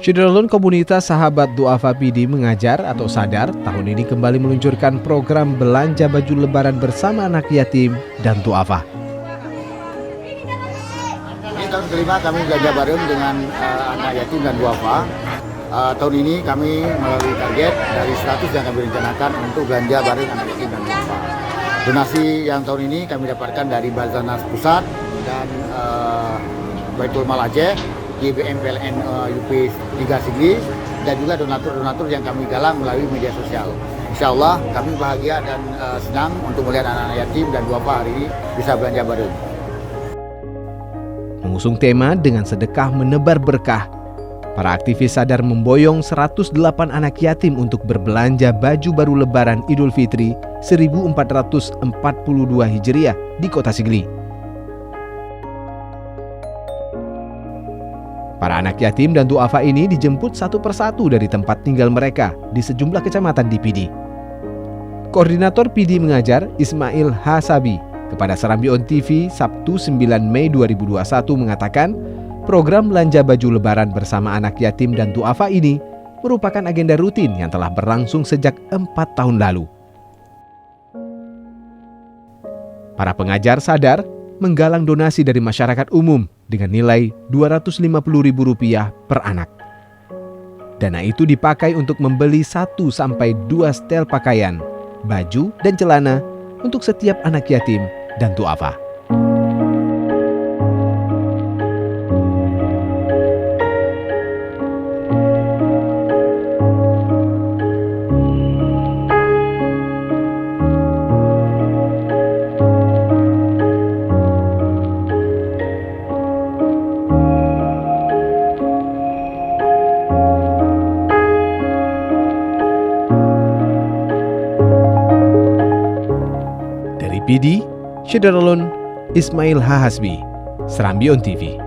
Syederalun Komunitas Sahabat Du'afa PD Mengajar atau Sadar tahun ini kembali meluncurkan program belanja baju lebaran bersama anak yatim dan du'afa. Ini tahun kelima kami belanja bareng dengan anak yatim dan du'afa. Tahun ini kami melalui target dari 100 yang kami rencanakan untuk belanja bareng anak yatim dan du'afa. Donasi yang tahun ini kami dapatkan dari Basarnas Pusat dan Baitul Mal Aceh, GBM PLN UP 3 Sigli, dan juga donatur-donatur yang kami galang melalui media sosial. Insya Allah kami bahagia dan senang untuk melihat anak-anak yatim dan du'afa hari ini bisa belanja bareng. Mengusung tema dengan sedekah menebar berkah, para aktivis Sadar memboyong 108 anak yatim untuk berbelanja baju baru lebaran Idul Fitri 1442 Hijriah di Kota Sigli. Para anak yatim dan du'afa ini dijemput satu persatu dari tempat tinggal mereka di sejumlah kecamatan di PD. Koordinator PD Mengajar Ismail Hasabi kepada Serambi On TV Sabtu 9 Mei 2021 mengatakan program belanja baju lebaran bersama anak yatim dan du'afa ini merupakan agenda rutin yang telah berlangsung sejak 4 tahun lalu. Para pengajar Sadar menggalang donasi dari masyarakat umum dengan nilai Rp250.000 per anak. Dana itu dipakai untuk membeli 1-2 setel pakaian, baju, dan celana untuk setiap anak yatim dan du'afa. PD, Syederalun, Ismail Hahasbi, Serambi On TV.